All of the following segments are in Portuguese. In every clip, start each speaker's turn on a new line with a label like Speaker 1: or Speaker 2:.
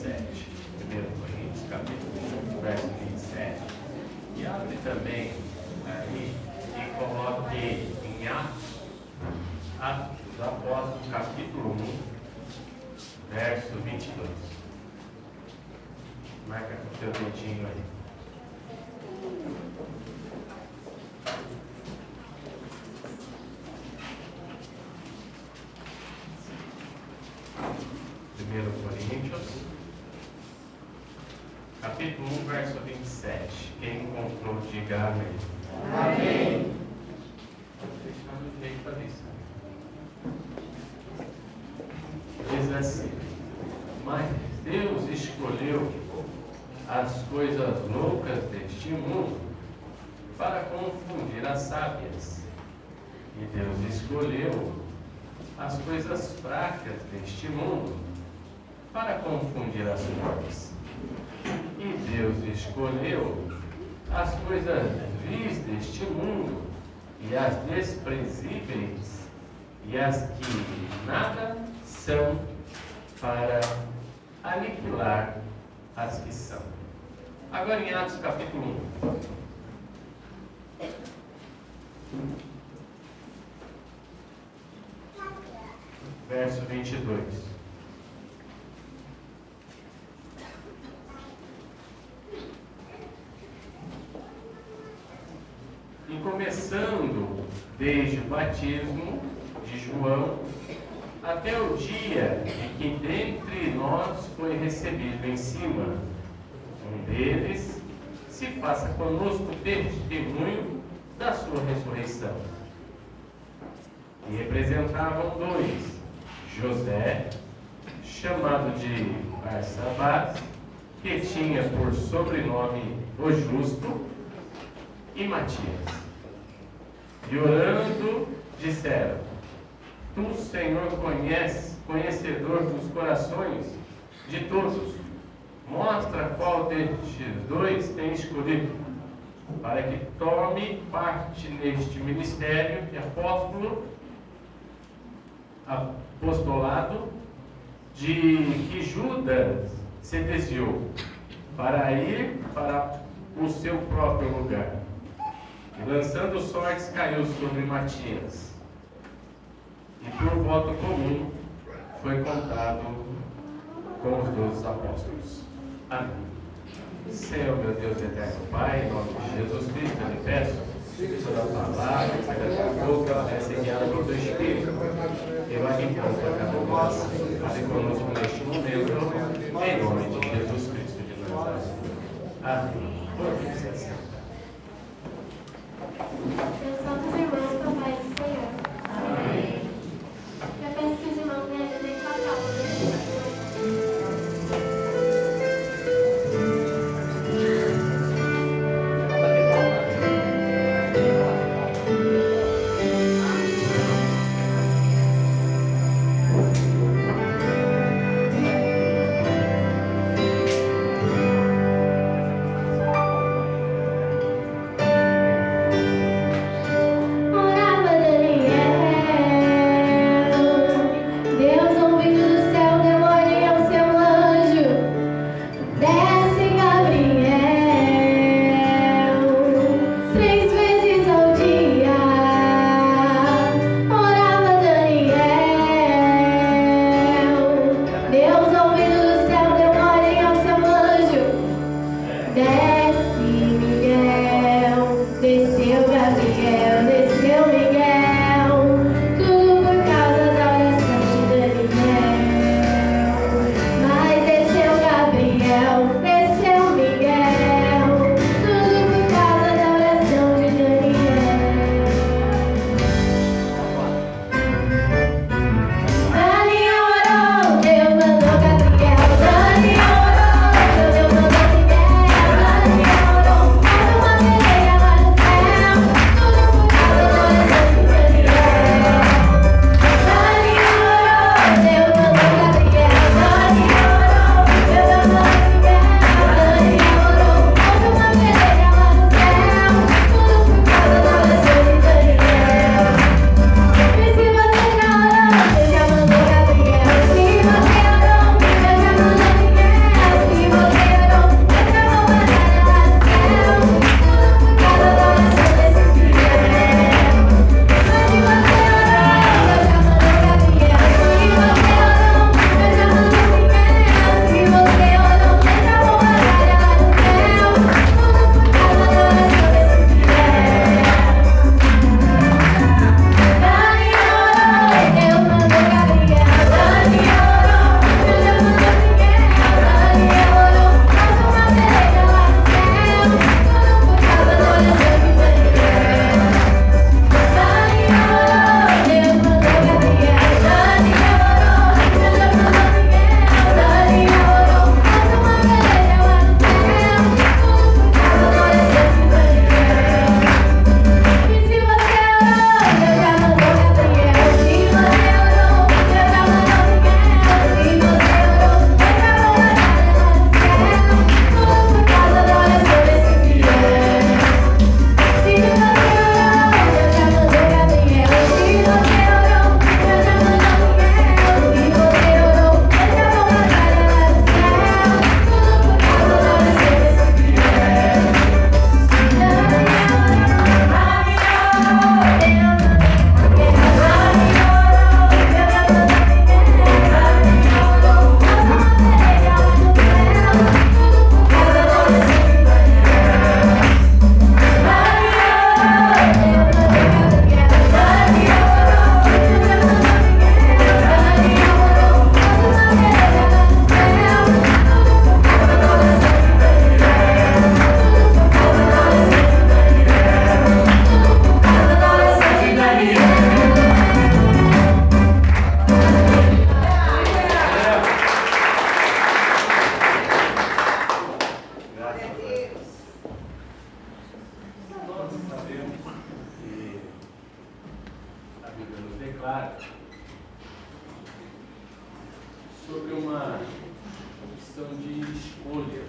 Speaker 1: 27. 1 Coríntios, capítulo 1, verso 27. E abre também aí e coloque em Atos dos Apóstolos, capítulo 1, verso 22. Marca com o seu dedinho aí. Coríntios, capítulo 1, verso 27. Quem encontrou, diga amém.
Speaker 2: Amém.
Speaker 1: Vou deixar no jeito para isso. Diz assim: mas Deus escolheu as coisas loucas deste mundo para confundir as sábias, e Deus escolheu as coisas fracas deste mundo para confundir as fortes. E Deus escolheu as coisas vis deste mundo e as desprezíveis e as que nada são, para aniquilar as que são. Agora em Atos capítulo 1. Verso 22. E começando desde o batismo de João até o dia em que dentre nós foi recebido em cima um deles, se faça conosco testemunho da sua ressurreição. E representavam dois: José, chamado de Barsabás, que tinha por sobrenome o Justo, e Matias. E orando, disseram: Tu, Senhor, conhecedor dos corações de todos, mostra qual destes dois tem escolhido, para que tome parte neste ministério de apostolado, de que Judas se desviou, para ir para o seu próprio lugar. E lançando sortes, caiu sobre Matias, e por voto comum foi contado com os 12 apóstolos. Amém. Senhor, meu Deus eterno Pai, em nome de Jesus Cristo, eu lhe peço que toda a palavra, que cada boca, ela vai ser guiada pelo teu Espírito, e vai em conta a cada nós. Fale conosco neste momento, em nome de Jesus Cristo de Nazaré. Amém. Pode ser assim.
Speaker 2: Meus santos irmãos, papai do Senhor. Amém. Eu peço que os irmãos realizem com a palavra.
Speaker 3: Daniel
Speaker 1: clara sobre uma opção de escolha.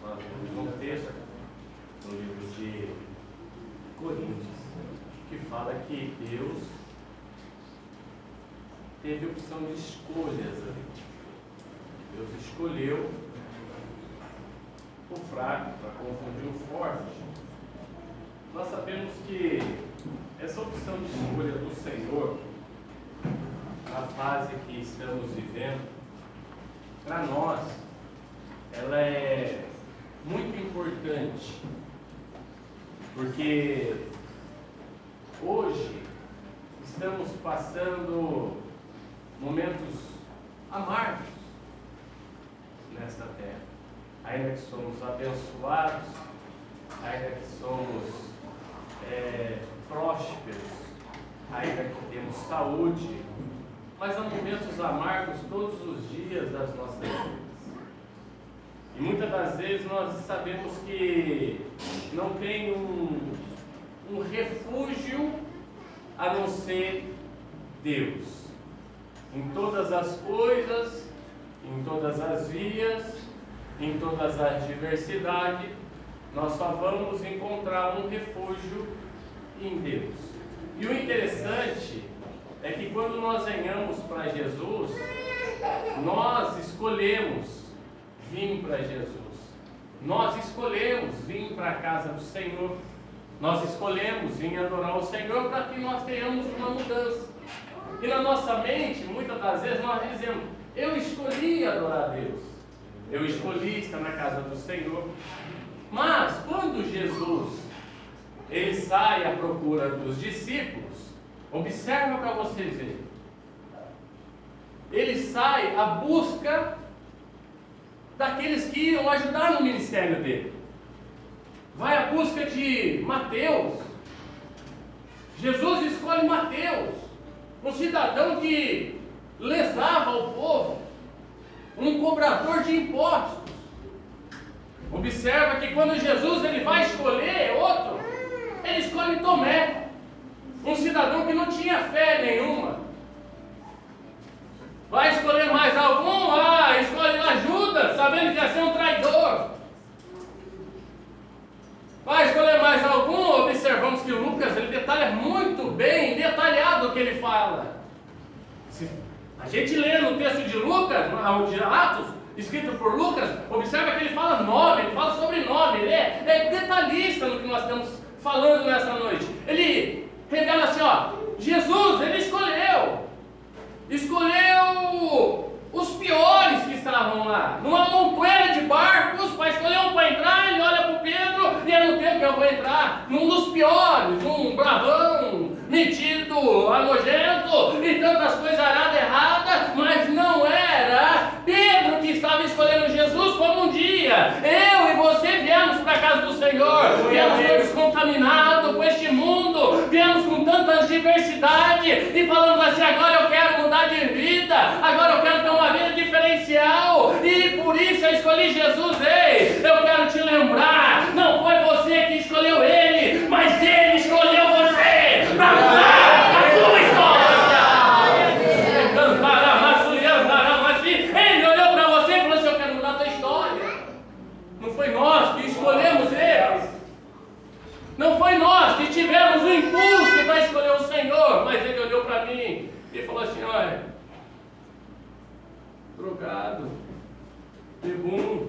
Speaker 1: Nós temos um texto no livro de Coríntios que fala que Deus teve opção de escolhas ali. Deus escolheu o fraco para confundir o forte. Nós sabemos que essa opção de escolha do Senhor, a fase que estamos vivendo, para nós, ela é muito importante, porque hoje estamos passando momentos amargos nesta terra, ainda que somos abençoados, ainda que somos prósperos, ainda que temos saúde, mas há momentos amargos todos os dias das nossas vidas. E muitas das vezes nós sabemos que não tem um refúgio a não ser Deus. Em todas as coisas, em todas as vias, em todas as adversidades, nós só vamos encontrar um refúgio em Deus. E o interessante é que quando nós venhamos para Jesus, nós escolhemos vir para Jesus. Nós escolhemos vir para a casa do Senhor. Nós escolhemos vir adorar o Senhor para que nós tenhamos uma mudança. E na nossa mente, muitas das vezes, nós dizemos: eu escolhi adorar a Deus, eu escolhi estar na casa do Senhor. Mas quando Jesus ele sai à procura dos discípulos, observa para vocês verem, ele sai à busca daqueles que iam ajudar no ministério dele. Vai à busca de Mateus. Jesus escolhe Mateus, um cidadão que lesava o povo, um cobrador de impostos. Observa que quando Jesus ele vai escolher outro, ele escolhe Tomé, um cidadão que não tinha fé nenhuma. Vai escolher mais algum? Escolhe lá Judas, sabendo que ia ser um traidor. Vai escolher mais algum? Observamos que Lucas ele detalha muito bem, detalhado o que ele fala. Se a gente lê no texto de Lucas, de Atos, escrito por Lucas, observa que ele fala nome, ele fala sobrenome, ele é detalhista no que nós estamos falando nessa noite. Ele revela assim, Jesus, ele escolheu os piores que estavam lá, numa montoeira de barcos, para escolher um para entrar. Ele olha para o Pedro e ele não tem que eu vou entrar, num dos piores, um bravão, metido, nojento e tantas coisas erradas, mas não era Pedro que estava escolhendo Jesus. Como um dia eu e você viemos para a casa do Senhor, viemos todos contaminados com este mundo, viemos com tantas diversidades e falamos assim: agora eu quero mudar de vida, agora eu quero ter uma vida diferencial, e por isso eu escolhi Jesus. Ei, eu quero te lembrar, não foi você que escolheu ele, mas ele escolheu você para mudar a sua história. Ele olhou para você e falou assim: eu quero mudar a tua história. Não foi nós que escolhemos ele, não foi nós que tivemos o impulso para escolher o Senhor, mas ele olhou para mim e falou assim: olha, drogado, bebum,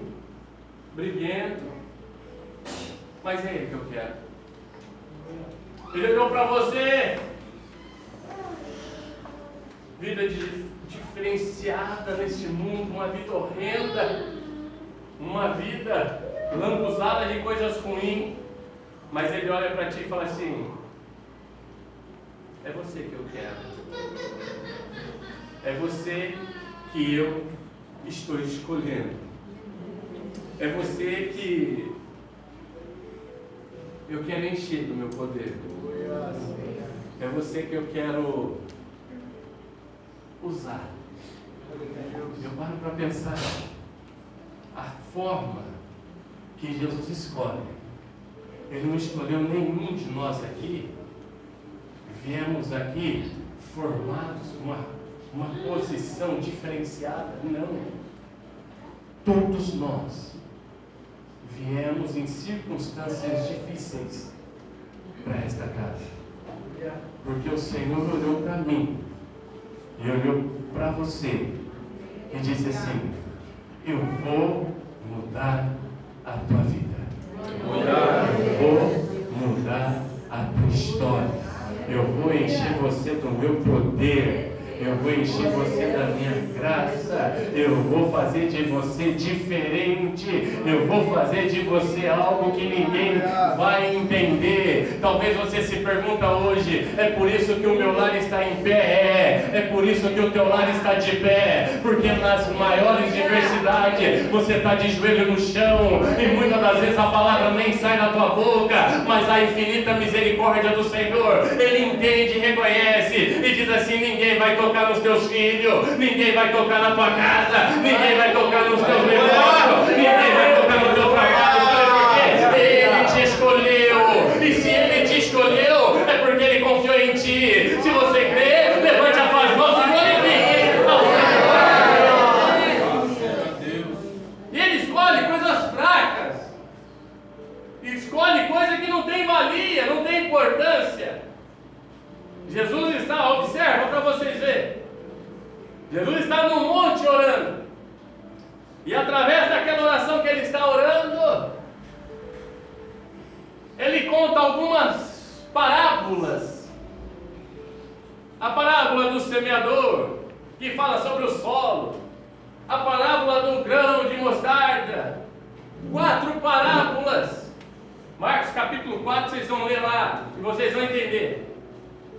Speaker 1: briguento, mas é ele que eu quero. Ele olhou para você, vida diferenciada neste mundo, uma vida horrenda, uma vida lambuzada de coisas ruins, mas ele olha para ti e fala assim: é você que eu quero, é você que eu estou escolhendo, é você que eu quero encher do meu poder, é você que eu quero usar. Eu paro para pensar a forma que Jesus escolhe. Ele não escolheu nenhum de nós aqui viemos aqui formados uma posição diferenciada. Não. Todos nós viemos em circunstâncias difíceis para esta casa. Porque o Senhor olhou para mim e olhou para você e disse assim: eu vou mudar a tua vida. Eu vou mudar a tua história. Eu vou encher você do meu poder. Eu vou encher você da minha graça. Eu vou fazer de você diferente. Eu vou fazer de você algo que ninguém vai entender. Talvez você se pergunta hoje: é por isso que o meu lar está em pé? É por isso que o teu lar está de pé? Porque nas maiores diversidades você está de joelho no chão e muitas das vezes a palavra nem sai da tua boca, mas a infinita misericórdia do Senhor, Ele entende e reconhece e diz assim: ninguém vai tocar nos teus filhos, ninguém vai tocar na tua casa, ninguém vai tocar nos teus negócios, ninguém vai tocar no teu trabalho. Sabe por quê? Ele te escolheu, e se Ele te escolheu é porque Ele confiou em ti. Se você crê, levante a tua mão e glorifique. E Ele escolhe coisas fracas, escolhe coisa que não tem valia, não tem importância. Jesus está, observa para vocês verem. Jesus está no monte orando. E através daquela oração que ele está orando, ele conta algumas parábolas. A parábola do semeador, que fala sobre o solo. A parábola do grão de mostarda. 4 parábolas. Marcos capítulo 4, vocês vão ler lá e vocês vão entender.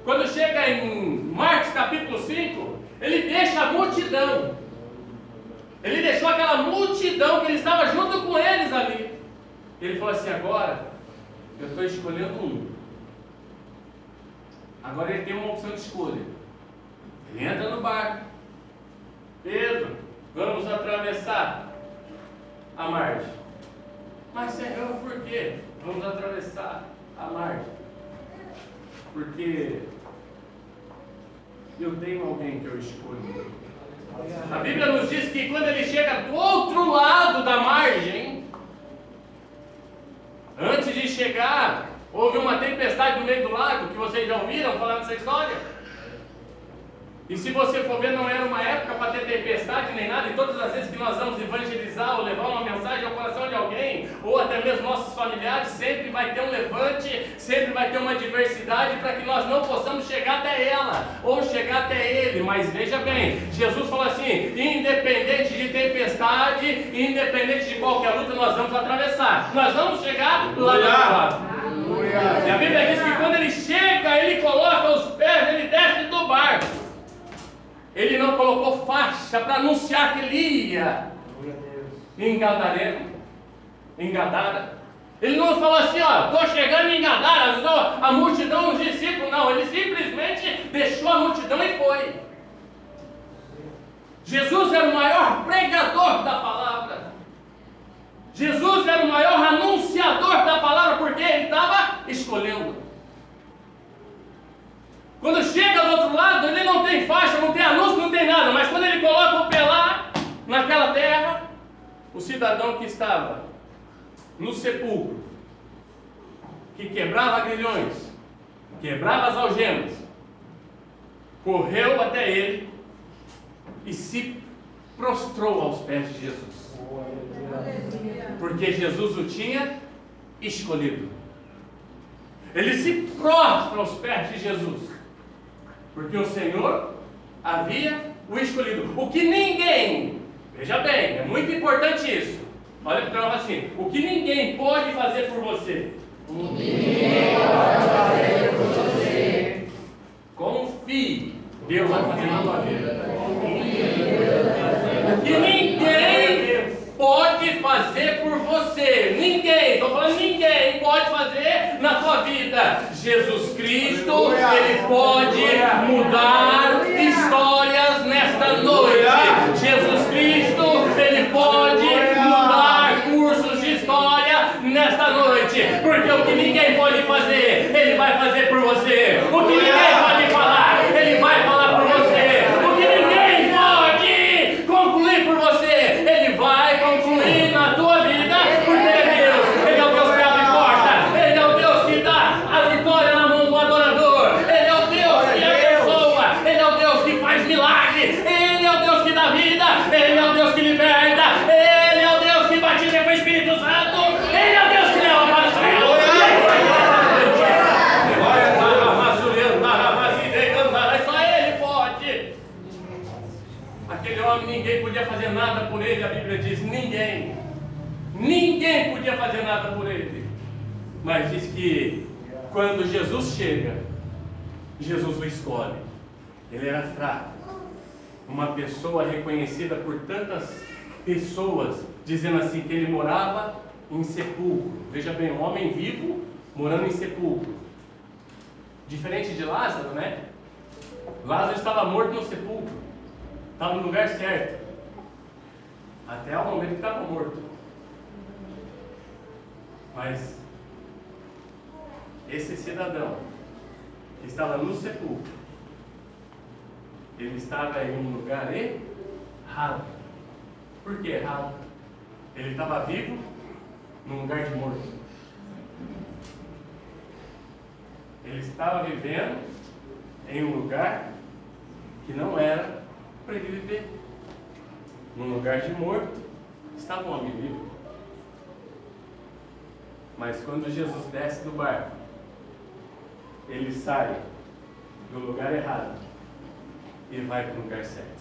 Speaker 1: Quando chega em Marcos capítulo 5, ele deixa a multidão. Ele deixou aquela multidão que ele estava junto com eles ali. Ele falou assim: agora eu estou escolhendo um. Agora ele tem uma opção de escolha. Ele entra no barco. Pedro, vamos atravessar a margem. Mas Senhor, por quê? Vamos atravessar a margem. Porque eu tenho alguém que eu escolho. A Bíblia nos diz que quando ele chega do outro lado da margem, antes de chegar, houve uma tempestade no meio do lago, que vocês já ouviram falar dessa história? E se você for ver, não era uma época para ter tempestade nem nada, e todas as vezes que nós vamos evangelizar ou levar uma mensagem ao coração de alguém, ou até mesmo nossos familiares, sempre vai ter um levante, sempre vai ter uma diversidade para que nós não possamos chegar até ela, ou chegar até ele. Mas veja bem, Jesus falou assim: independente de tempestade, independente de qualquer luta, nós vamos atravessar, nós vamos chegar lá do outro lado. E a Bíblia diz que quando ele chega, ele coloca os pés, ele desce do barco. Ele não colocou faixa para anunciar que ele ia em Gadareno, em Gadara. Ele não falou assim: ó, estou chegando em Gadara, a multidão, os discípulos. Não, ele simplesmente deixou a multidão e foi. Jesus era o maior pregador da palavra. Jesus era o maior anunciador da palavra, porque ele estava escolhendo. Quando chega do outro lado, ele não tem faixa, não tem anúncio, não tem nada. Mas quando ele coloca o pé lá, naquela terra, o cidadão que estava no sepulcro, que quebrava grilhões, quebrava as algemas, correu até ele e se prostrou aos pés de Jesus. Porque Jesus o tinha escolhido. Ele se prostra aos pés de Jesus. Porque o Senhor havia o escolhido. O que ninguém, veja bem, é muito importante isso. Olha para o assim: o que ninguém pode fazer por você. Ninguém pode fazer por você. Confie, Deus vai fazer na tua vida. O que ninguém pode fazer por você. Ninguém, estou falando ninguém pode fazer na tua vida. Jesus Cristo, Ele pode mudar histórias nesta noite. Jesus Cristo, Ele pode mudar cursos de história nesta noite, porque o que ninguém pode fazer, Ele vai fazer por você. O que ninguém pode falar, Ele vai falar por você. O que ninguém pode concluir por você, Ele vai concluir na tua vida, porque Ele é Deus. Ele é o Deus que abre porta, Ele é o Deus que dá a vitória na mão do adorador, Ele é o Deus que abençoa, Ele é o Deus que faz milagre, Ele é o Deus que dá vida, Ele é o Deus que liberta, Ele é o Deus que batiza com o Espírito Santo, Ele é o Deus que leva para o céu. Só Ele pode. Aquele homem, ninguém podia fazer nada por ele, a Bíblia diz, ninguém podia fazer nada por ele. Mas diz que quando Jesus chega, Jesus o escolhe. Ele era fraco, uma pessoa reconhecida por tantas pessoas, dizendo assim que ele morava em sepulcro. Veja bem, um homem vivo morando em sepulcro. Diferente de Lázaro, né? Lázaro estava morto no sepulcro, estava no lugar certo, até o momento que estava morto. Mas esse cidadão que estava no sepulcro, ele estava em um lugar errado. Por que errado? Ele estava vivo num lugar de morto. Ele estava vivendo em um lugar que não era para ele viver. Num lugar de morto estava um homem vivo. Mas quando Jesus desce do barco, ele sai do lugar errado e vai para o lugar certo.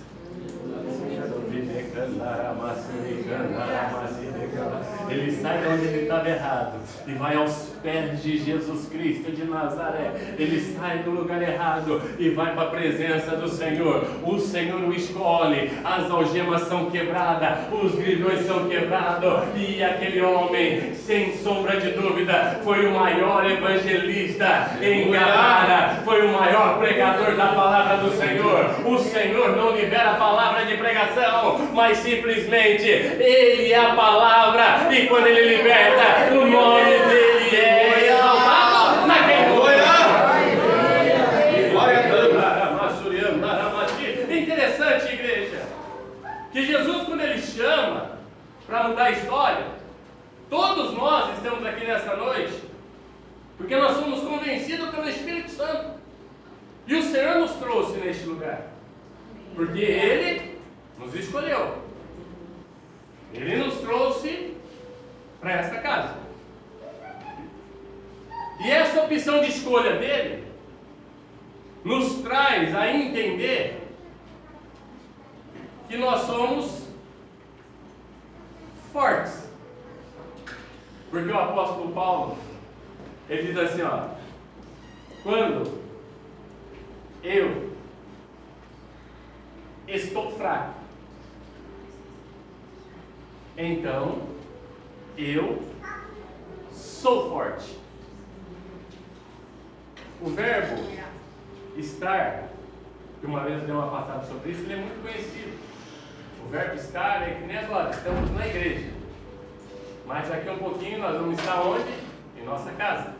Speaker 1: Ele sai de onde ele estava errado e vai aos pés de Jesus Cristo de Nazaré. Ele sai do lugar errado e vai para a presença do Senhor. O Senhor o escolhe, as algemas são quebradas, os grilhões são quebrados, e aquele homem, sem sombra de dúvida, foi o maior evangelista em Gadara, foi o maior pregador da palavra do Senhor. O Senhor não libera a palavra de pregação, mas simplesmente Ele é a palavra, e quando Ele liberta, o nome dEle é exaltado naquele lugar. Interessante, igreja, que Jesus, quando Ele chama para mudar a história, todos nós estamos aqui nessa noite porque nós somos convencidos pelo Espírito Santo, e o Senhor nos trouxe neste lugar porque Ele nos escolheu. Ele nos trouxe para esta casa. E essa opção de escolha dele nos traz a entender que nós somos fortes. Porque o apóstolo Paulo, ele diz assim, ó: quando eu estou fraco, então eu sou forte. O verbo estar, que uma vez eu dei uma passada sobre isso, ele é muito conhecido. O verbo estar é que nem agora, estamos na igreja, mas daqui a um pouquinho nós vamos estar onde? Em nossa casa.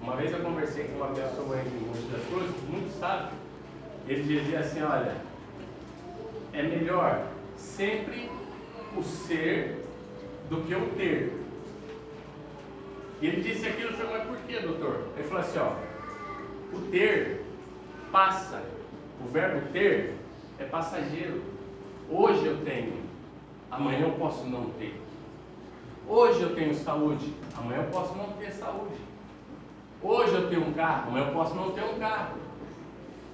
Speaker 1: Uma vez eu conversei com uma pessoa em Monte das Cruzes, muito sábio. Ele dizia assim: olha, é melhor sempre o ser do que o ter. E ele disse aquilo, eu falei: mas por que, doutor? Ele falou assim: ó, o ter passa, o verbo ter é passageiro. Hoje eu tenho, amanhã eu posso não ter. Hoje eu tenho saúde, amanhã eu posso não ter saúde. Hoje eu tenho um carro, amanhã eu posso não ter um carro.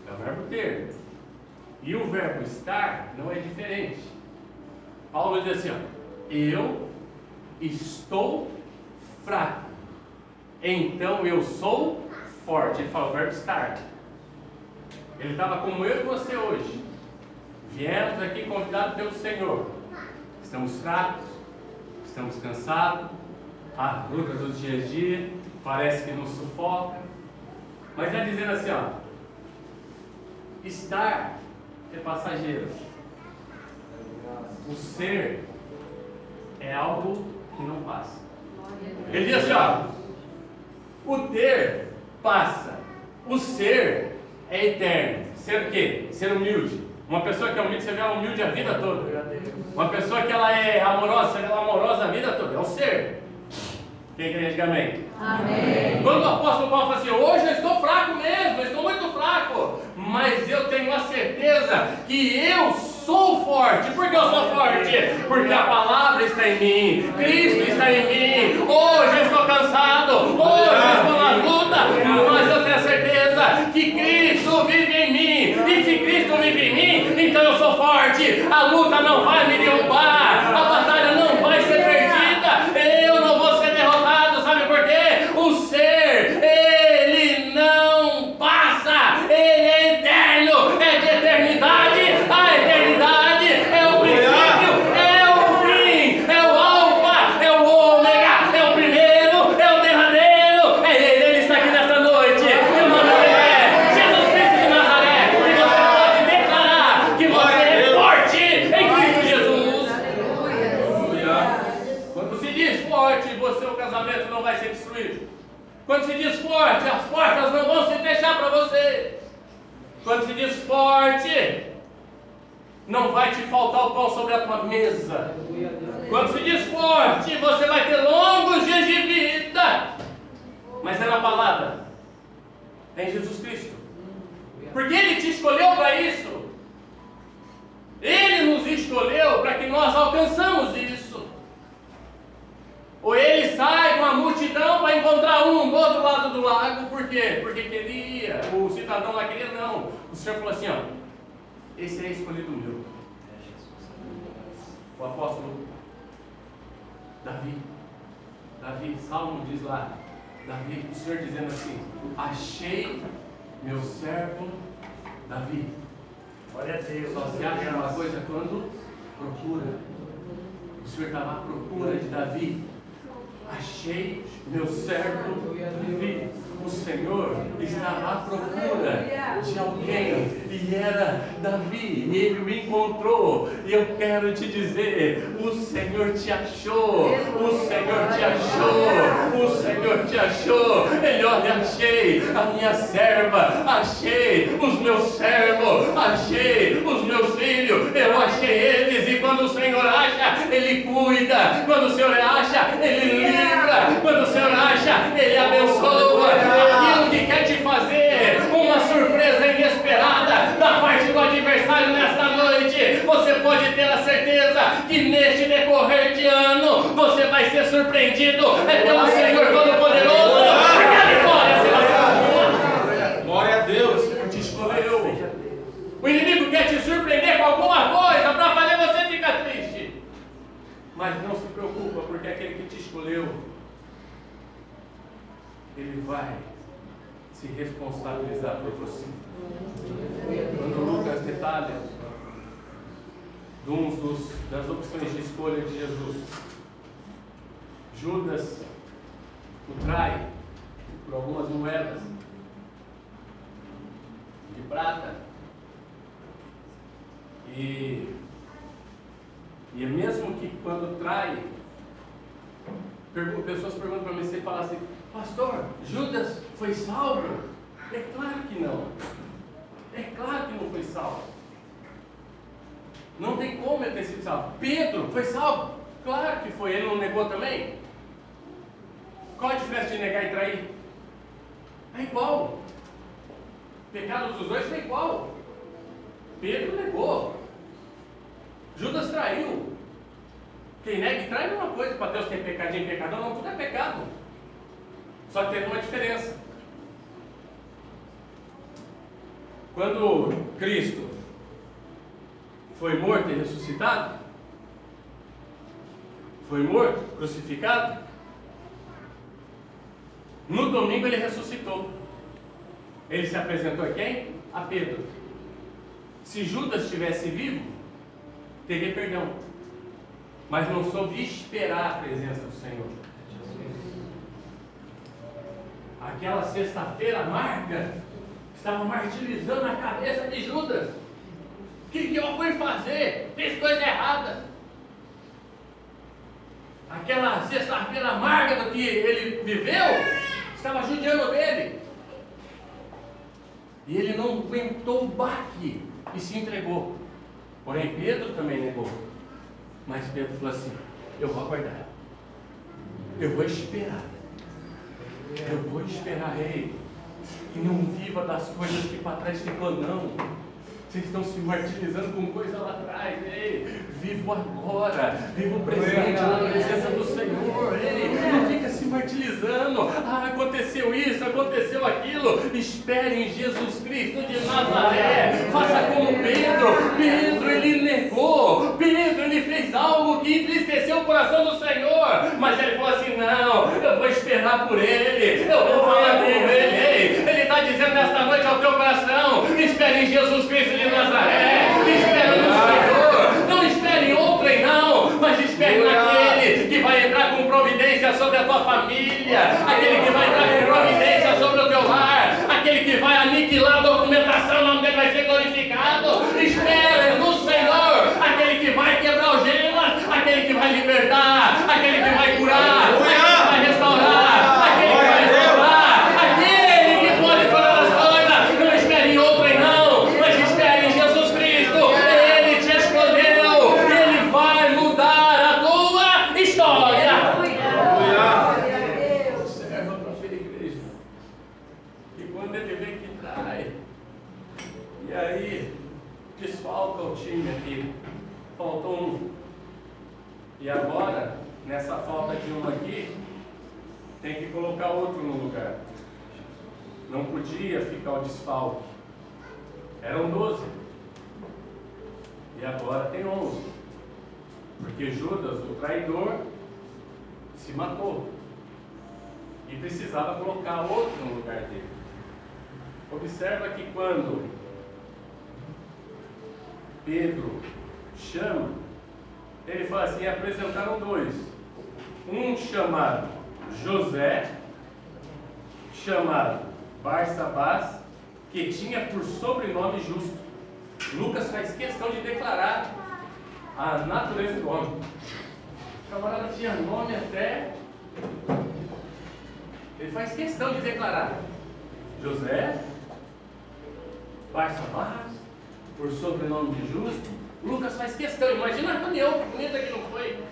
Speaker 1: É o verbo ter. E o verbo estar não é diferente. Paulo diz assim: ó, eu estou fraco, então eu sou forte. Ele fala o verbo estar. Ele estava como eu e você hoje. Viemos aqui convidados pelo Senhor. Estamos fracos, estamos cansados, a luta do dia a dia parece que nos sufoca. Mas está dizendo assim, ó, estar é passageiro. O ser é algo que não passa. Ele diz assim, ó, o ter passa, o ser é eterno. Ser o quê? Ser humilde. Uma pessoa que é humilde, você vê ela humilde a vida toda. Uma pessoa que ela é amorosa, você vê ela amorosa a vida toda. É o ser. Quem quer dizer amém? Amém. Quando o apóstolo Paulo fala assim, hoje eu estou fraco mesmo, eu estou muito fraco, mas eu tenho a certeza que eu sou forte. Por que eu sou forte? Porque a palavra está em mim, Cristo está em mim. Hoje eu estou cansado, hoje eu estou na luta, mas eu tenho a certeza que Cristo vive em mim. E se Cristo vive em mim, então eu sou forte. A luta não vai me derrubar, a batalha não vai ser perdida, eu não vou ser derrotado. Sabe por quê? O ser, ele não passa, ele é eterno, é de eternidade. A eternidade é o princípio, é o fim, é o alfa, é o ômega, é o primeiro, é o derradeiro. Ele está aqui nesta noite. Emmanuel, Jesus Cristo de Nazaré. E você pode declarar que você é forte em Cristo Jesus. Quando se diz forte, o casamento não vai ser destruído. Quando se diz forte, as portas não vão se fechar para você. Quando se diz forte, não vai te faltar o pão sobre a tua mesa. Quando se diz forte, você vai ter longos dias de vida. Mas é na palavra, é em Jesus Cristo. Porque Ele te escolheu para isso. Ele nos escolheu para que nós alcançamos isso. Ou ele sai com a multidão para encontrar um do outro lado do lago. Por quê? Porque queria. O cidadão lá queria, não. O Senhor falou assim, ó, esse é escolhido meu. O apóstolo Davi, Salmo diz lá, Davi, o Senhor dizendo assim, achei meu servo Davi. Olha a Deus. Só se acha uma coisa quando procura. O Senhor estava à procura de Davi. Achei meu servo Davi. O Senhor estava à procura de alguém e era Davi. Ele o encontrou. E eu quero te dizer: o Senhor te achou. O Senhor te achou. O Senhor te achou. Ele, olha, achei a minha serva. Achei os meus servos. Achei os meus filhos. Eu achei eles. E quando o Senhor acha, Ele cuida. Quando o Senhor acha, Ele livra. Quando o Senhor acha, Ele abençoa. Aquilo que quer te fazer uma surpresa inesperada da parte do adversário nesta noite, você pode ter a certeza que neste decorrer de ano você vai ser surpreendido pelo Senhor Todo-Poderoso, porque a vitória será sua. Glória a Deus, o Senhor te escolheu. O inimigo quer te surpreender com alguma coisa para fazer você ficar triste, mas não se preocupa, porque aquele que te escolheu, Ele vai se responsabilizar por você. Quando Lucas detalha das opções de escolha de Jesus, Judas o trai por algumas moedas de prata, e mesmo que quando trai, pessoas perguntam para mim, você fala assim: pastor, Judas foi salvo? É claro que não. É claro que não foi salvo. Não tem como ele ter sido salvo. Pedro foi salvo? Claro que foi. Ele não negou também? Qual a diferença de negar e trair? É igual. O pecado dos dois é igual. Pedro negou. Judas traiu. Quem nega e trai é uma coisa. Para Deus tem pecadinho e pecadão, não, tudo é pecado. Só que tem uma diferença. Quando Cristo foi morto e ressuscitado, foi morto, crucificado, no domingo ele ressuscitou. Ele se apresentou a quem? A Pedro. Se Judas estivesse vivo, teria perdão, mas não soube esperar a presença do Senhor. Aquela sexta-feira amarga estava martirizando a cabeça de Judas. O que eu fui fazer? Fiz coisa errada. aquela sexta-feira amarga do que ele viveu, estava judiando dele. E ele não aguentou o baque e se entregou. Porém, Pedro também negou. Mas Pedro falou assim: eu vou aguardar. Eu vou esperar. Eu vou esperar ele. E não viva das coisas que para trás ficou, não. Vocês estão se martirizando com coisa lá atrás. Ei, viva agora. Viva o presente na presença do Senhor. Ei, não fica se martirizando. Ah, aconteceu isso, aconteceu aquilo. Espere em Jesus Cristo de Nazaré. Faça como Pedro. Pedro, ele negou. Pedro, ele fez algo que entristeceu o coração do Senhor. Mas ele falou assim: não, eu vou esperar por ele. Eu vou falar com ele. Ei, ele está dizendo nesta noite ao teu coração: espere em Jesus Cristo de Nazaré. Espere no Senhor. Não espere em outrem, não. Mas espere naquele que vai entrar com providência sobre a tua família. Aquele que vai entrar com providência sobre o teu lar. Aquele que vai aniquilar a documentação, o nome dele vai ser glorificado. Espere no Senhor. Aquele que vai quebrar algemas. Aquele que vai libertar. Aquele que vai curar. Aquele que vai restaurar. Aquele que vai restaurar. Aquele que pode curar as coisas. Não espere em outrem, não. Mas espere em Jesus Cristo. Ele te escolheu. Ele vai mudar a tua história. Observa para ver, igreja. E quando ele vem que trai, e aí desfalca o time aqui. Faltou um. E agora, nessa falta de um aqui, tem que colocar outro no lugar. Não podia ficar o desfalque. Eram 12. E agora tem 11. Porque Judas, o traidor, se matou. E precisava colocar outro no lugar dele. Observa que quando Pedro chama, ele fala assim: apresentaram 2. Um chamado José, chamado Barsabás, que tinha por sobrenome Justo. Lucas faz questão de declarar a natureza do homem. O camarada tinha nome até. Ele faz questão de declarar José, Barsabás, por sobrenome de Justo. Lucas faz questão, imagina a reunião, que bonita que não foi.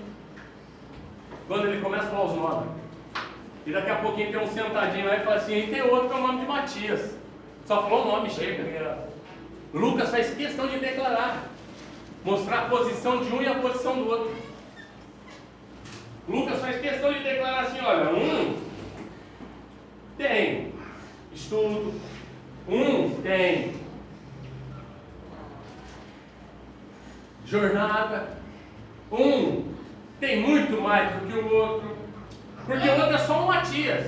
Speaker 1: Quando ele começa a falar os nomes. E daqui a pouquinho tem um sentadinho lá e fala assim: e tem outro que é o nome de Matias. Só falou o nome, chega. Lucas faz questão de declarar, mostrar a posição de um e a posição do outro. Lucas faz questão de declarar assim: olha, um tem estudo, um tem jornada, um tem muito mais do que o outro, porque o outro é só um Matias,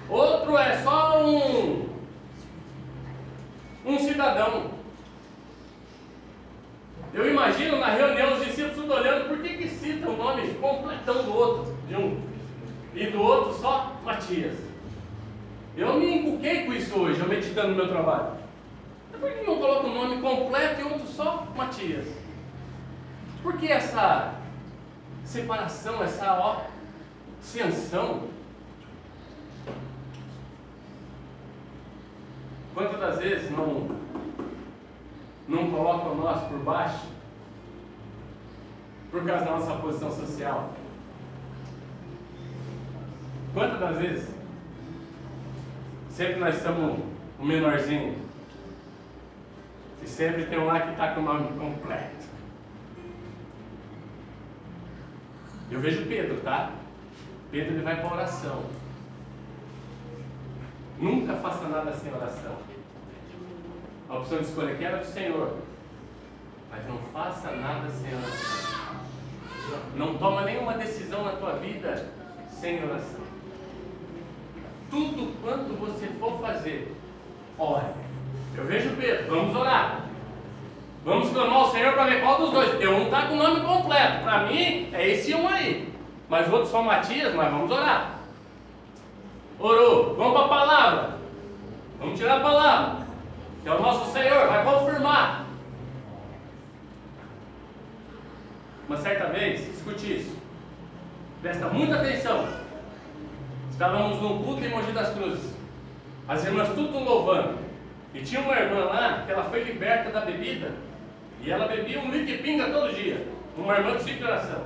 Speaker 1: outro é só um cidadão. Eu imagino na reunião os discípulos tudo olhando: por que cita o nome completão do outro, de um, e do outro só Matias? Eu me encuquei com isso hoje, eu meditando no meu trabalho. Por que não coloca o nome completo e outro só Matias? Por que essa separação, essa distinção? Quantas das vezes não colocam nós por baixo por causa da nossa posição social? Quantas das vezes sempre nós estamos um menorzinho e sempre tem um lá que está com o nome completo? Eu vejo Pedro, tá? Pedro, ele vai para a oração. Nunca faça nada sem oração. A opção de escolha aqui era do Senhor, mas não faça nada sem oração. Não toma nenhuma decisão na tua vida sem oração. Tudo quanto você for fazer, ore. Eu vejo Pedro: vamos orar. Vamos clamar ao Senhor para ver qual dos dois. Porque um está com o nome completo. Para mim, é esse um aí. Mas o outro só Matias, mas vamos orar. Orou. Vamos para a palavra. Vamos tirar a palavra. Que é o nosso Senhor, vai confirmar. Uma certa vez, escute isso. Presta muita atenção. Estávamos num culto em Mogi das Cruzes. As irmãs tudo louvando. E tinha uma irmã lá que ela foi liberta da bebida. E ela bebia um litro de pinga todo dia. Uma irmã de ciclo de oração.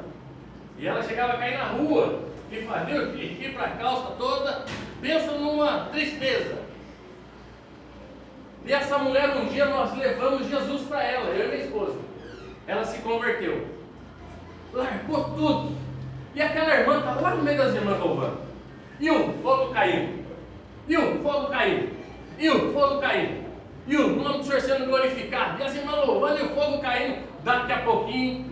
Speaker 1: E ela chegava a cair na rua e fazia o xixi para a calça toda. Pensa numa tristeza. E essa mulher, um dia nós levamos Jesus para ela, eu e minha esposa. Ela se converteu. Largou tudo. E aquela irmã estava lá no meio das irmãs louvando. E o fogo caindo. E o fogo caindo. E o fogo caindo. E o nome do Senhor sendo glorificado. E as irmãs louvando e o fogo caindo. Daqui a pouquinho,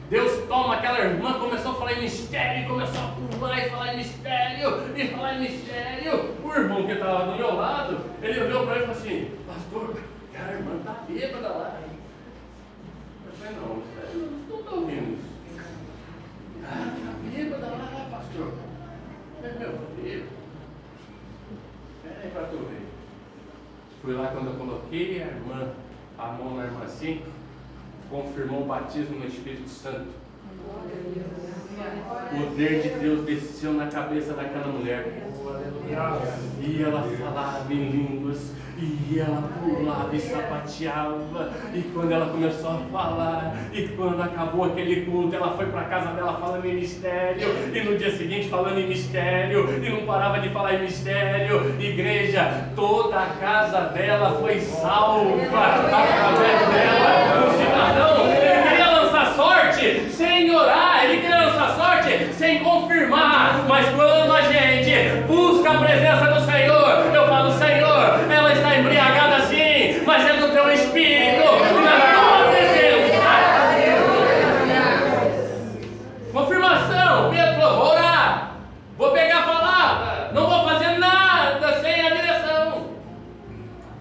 Speaker 1: Deus toma aquela irmã, começou a falar em mistério, começou a pular e falar em mistério, e falar em mistério. O irmão que estava do meu lado, ele olhou para ele e falou assim: pastor, aquela irmã está bêbada lá. Eu falei: não, eu não estou ouvindo isso. Ah, está bêbada lá, pastor. É meu filho. Peraí para tu ver. Fui lá quando eu coloquei a mão na irmã assim, confirmou o batismo no Espírito Santo. O poder de Deus desceu na cabeça daquela mulher. E ela falava em línguas. E ela pulava e sapateava. E quando ela começou a falar, e quando acabou aquele culto, ela foi para a casa dela falando em mistério. E no dia seguinte falando em mistério. E não parava de falar em mistério. Igreja, toda a casa dela foi salva através dela. O cidadão, ele queria lançar sorte sem orar. Ele queria lançar sorte sem confirmar. Mas quando a gente busca a presença do Senhor, eu falo: Senhor, ela está embriagada sim, mas é do teu Espírito, na tua presença. Confirmação: Pedro, vou orar, vou pegar a palavra, não vou fazer nada sem a direção.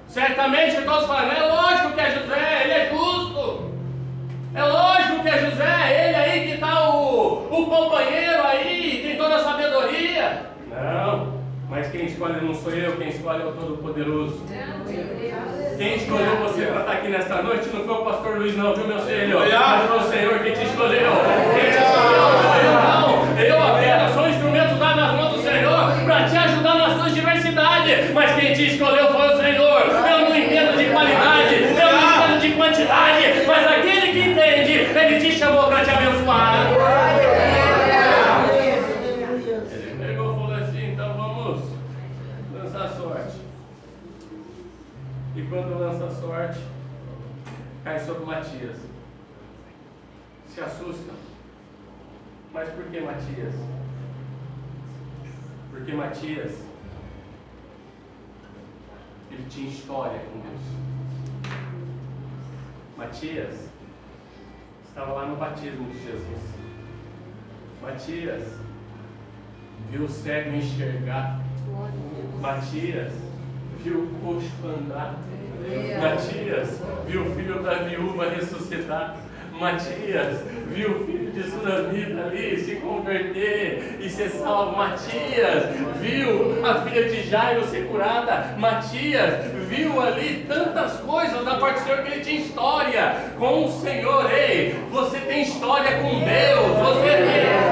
Speaker 1: Certamente todos falam: é lógico que é José, ele é justo. É lógico que é José, ele aí que está o companheiro aí, tem toda a sabedoria. Não. Mas quem escolhe não sou eu, quem escolhe é o Todo-Poderoso. Quem escolheu você para estar aqui nesta noite não foi o pastor Luiz não, viu meu filho? Mas foi o Senhor que te escolheu. Quem te escolheu não foi eu não. Eu apenas sou um instrumento dado nas mãos do Senhor para te ajudar na sua diversidade. Mas quem te escolheu foi o Senhor. Eu não entendo de qualidade, eu não entendo de quantidade, mas aquele que entende, Ele te chamou para te abençoar. E quando lança a sorte, cai sobre Matias. Se assusta. Mas por que Matias? Porque Matias, ele tinha história com Deus. Matias estava lá no batismo de Jesus. Matias viu o cego enxergar. Matias viu o coxo andar. Matias viu o filho da viúva ressuscitar. Matias viu o filho de Sunamita ali se converter e ser salvo. Matias viu a filha de Jairo ser curada. Matias viu ali tantas coisas da parte do Senhor que ele tinha história com o Senhor. Ei, você tem história com Deus, você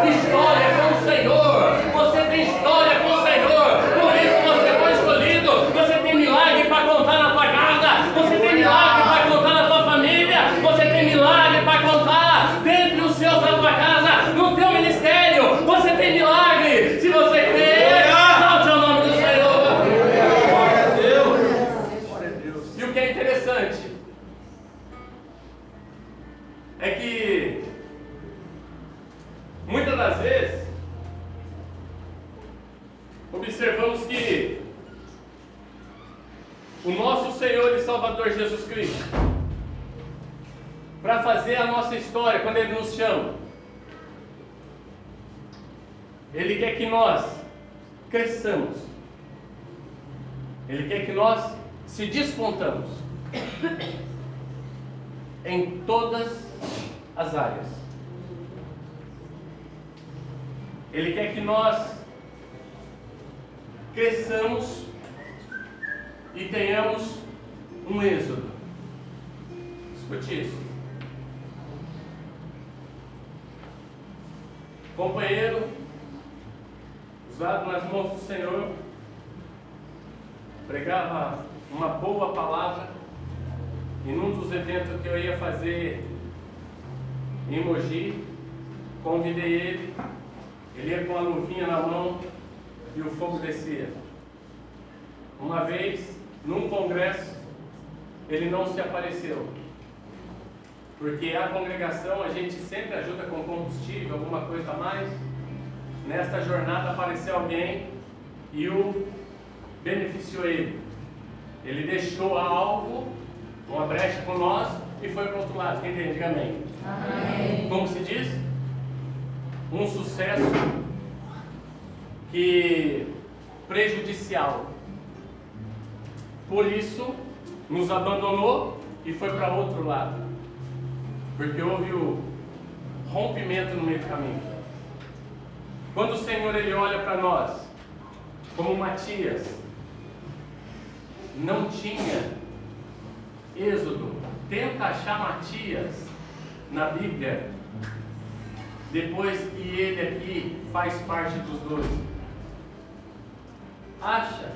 Speaker 1: tem história com o Senhor, você tem história com o Senhor. Por isso você foi escolhido. Você tem milagre para contar na tua casa, você tem milagre para contar na tua família, você tem milagre para contar dentre os seus da tua casa, no teu ministério. Você tem milagre. Se você crer, exalte o nome do Senhor. Glória a Deus. E o que é interessante é que muitas das vezes observamos que o nosso Senhor e Salvador Jesus Cristo, para fazer a nossa história, quando Ele nos chama, Ele quer que nós cresçamos, Ele quer que nós se despontamos em todas as áreas. Ele quer que nós cresçamos e tenhamos um êxodo. Escute isso. Companheiro usado nas mãos do Senhor, pregava uma boa palavra, e num dos eventos que eu ia fazer em Mogi, convidei ele ia com a luvinha na mão e o fogo descia. Uma vez, num congresso, ele não se apareceu, porque a congregação a gente sempre ajuda com combustível, alguma coisa a mais. Nesta jornada apareceu alguém e o beneficiou ele. Ele deixou algo, uma brecha com nós e foi para o outro lado. Quem entende? Diga amém. Amém. Como se diz? Um sucesso prejudicial. Por isso, nos abandonou e foi para outro lado. Porque houve o rompimento no meio do caminho. Quando o Senhor ele olha para nós, como Matias, não tinha Êxodo. Tenta achar Matias na Bíblia, depois que ele aqui faz parte dos 12. Acha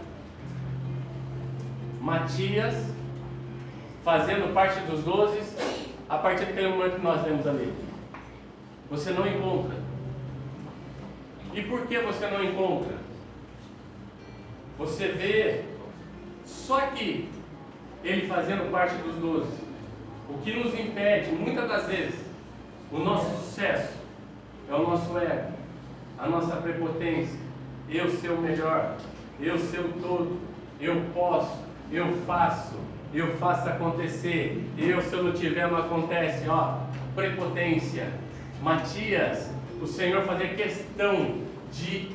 Speaker 1: Matias fazendo parte dos 12 a partir daquele momento que nós lemos ali. Você não encontra. E por que você não encontra? Você vê só que ele fazendo parte dos 12. O que nos impede, muitas das vezes, o nosso sucesso é o nosso ego, a nossa prepotência. Eu ser o melhor, eu ser o todo, eu posso, eu faço acontecer. Se eu não tiver, não acontece. Prepotência. Matias, o Senhor fazia questão de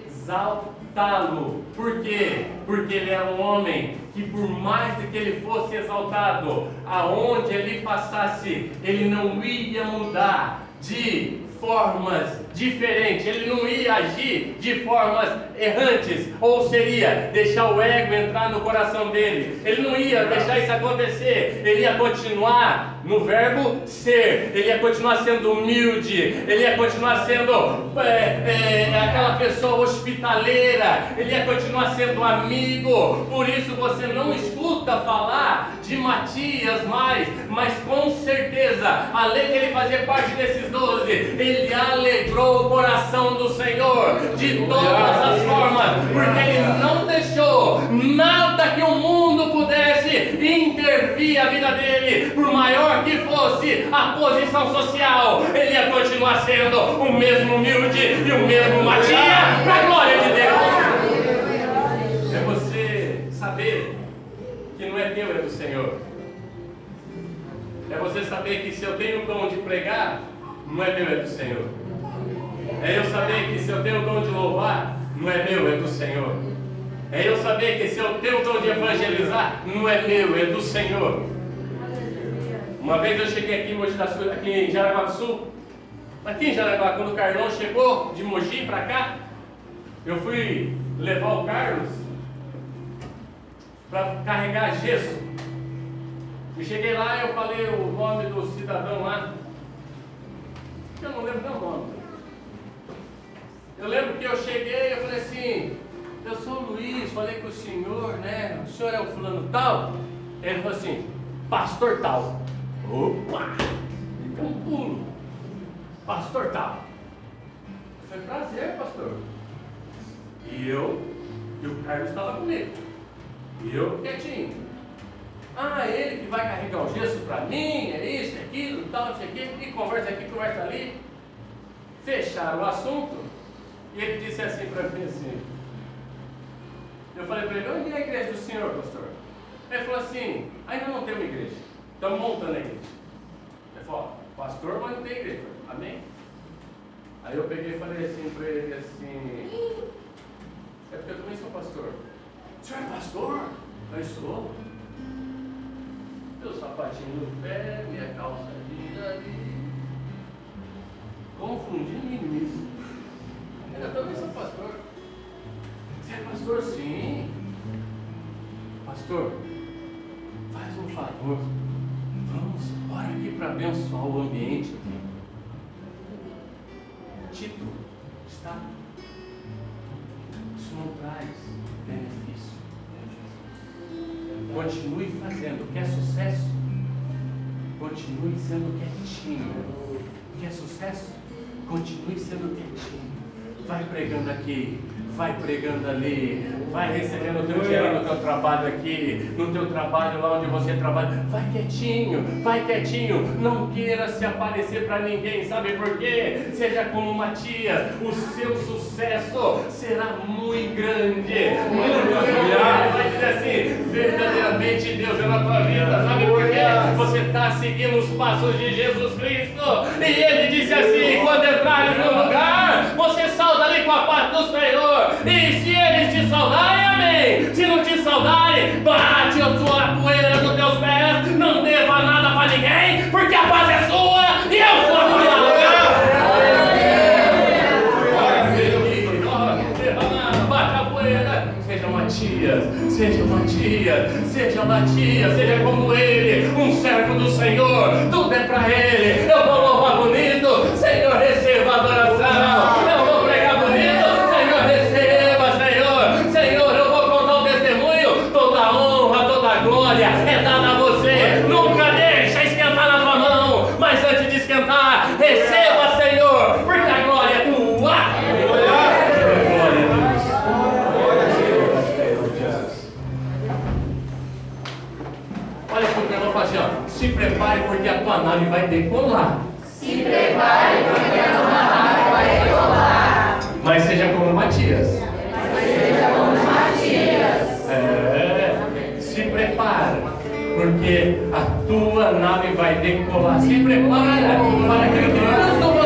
Speaker 1: exaltá-lo. Por quê? Porque ele é um homem que, por mais que ele fosse exaltado, aonde ele passasse, ele não ia mudar de formas diferentes, ele não ia agir de formas errantes, ou seria deixar o ego entrar no coração dele. Ele não ia deixar isso acontecer. Ele ia continuar no verbo ser, ele ia continuar sendo humilde, ele ia continuar sendo aquela pessoa hospitaleira, ele ia continuar sendo amigo. Por isso você não escuta falar de Matias mais, mas com certeza, além de ele fazer parte desses 12, ele alegrou o coração do Senhor de todas as formas, porque ele não deixou nada que o mundo pudesse intervir a vida dele, por maior que fosse a posição social. Ele ia continuar sendo o mesmo humilde e o mesmo Matias, para a glória de Deus. É você saber que não é teu, é do Senhor. É você saber que se eu tenho o dom de pregar, não é meu, é do Senhor. É eu saber que se eu tenho o dom de louvar, não é meu, é do Senhor. É eu saber que se eu tenho o dom de evangelizar, não é meu, é do Senhor. Uma vez eu cheguei aqui em Mogi das Cruzes, aqui em Jaraguá do Sul. Aqui em Jaraguá, quando o Carlão chegou de Mogi para cá, eu fui levar o Carlos para carregar gesso. E cheguei lá, eu falei o nome do cidadão lá. Eu não lembro meu nome. Eu lembro que eu cheguei e eu falei assim: eu sou o Luiz, falei com o senhor, né? O senhor é o fulano tal? Ele falou assim: pastor tal. Opa! Deu um pulo. Pastor tal. Foi prazer, pastor. E o Carlos estava comigo. E eu quietinho. Ele que vai carregar o gesso para mim, é isso, é aquilo, tal, não sei o quê, e conversa aqui, conversa ali. Fecharam o assunto, e ele disse assim para mim assim. Eu falei para ele: onde é a igreja do senhor, pastor? Ele falou assim: ainda não tem uma igreja, estamos montando a igreja. Ele falou: pastor, mas não tem igreja. Eu falei: amém? Aí eu peguei e falei assim para ele assim: é porque eu também sou pastor. O senhor é pastor? Eu sou. Meu sapatinho no pé, minha calça ali. Confundindo isso. Eu também sou pastor. Você é pastor? Sim. Pastor, faz um favor. Vamos embora aqui para abençoar o ambiente. Tito, está? traz benefício. Continue fazendo. Quer sucesso? Continue sendo quietinho. Quer sucesso? Continue sendo quietinho. Vai pregando aqui, vai pregando ali, vai recebendo o teu dinheiro no teu trabalho aqui, no teu trabalho lá onde você trabalha. Vai quietinho, não queira se aparecer para ninguém, sabe por quê? Seja como Matias, o seu sucesso será muito grande. Vai dizer assim, verdadeiramente Deus é na tua vida, sabe por quê? Você está seguindo os passos de Jesus Cristo, e Ele disse assim, quando entrares no lugar, você sauda ali com a paz do Senhor, e se eles te saudarem, amém. Se não te saudarem, bate a tua poeira nos teus pés, não deva nada para ninguém, porque a paz é sua e eu sou a tua. Bate a poeira. Seja Matias, seja como ele, um servo do Senhor, tudo é para ele. Eu vou louvar bonito, Senhor, receba a adoração. Eu vou pregar bonito, Senhor, receba, Senhor, eu vou contar o testemunho. Toda a honra, toda a glória é dada a você. Nunca deixa esquentar na tua mão, mas antes de esquentar, receba, Senhor, porque a glória é tua. Olha para o irmão e fala assim, ó, se prepare porque a tua nave vai decolar.
Speaker 3: Se prepare porque a tua nave vai decolar.
Speaker 1: Mas seja como Matias. Se prepara porque a tua nave vai decolar. Se prepara para que Cristo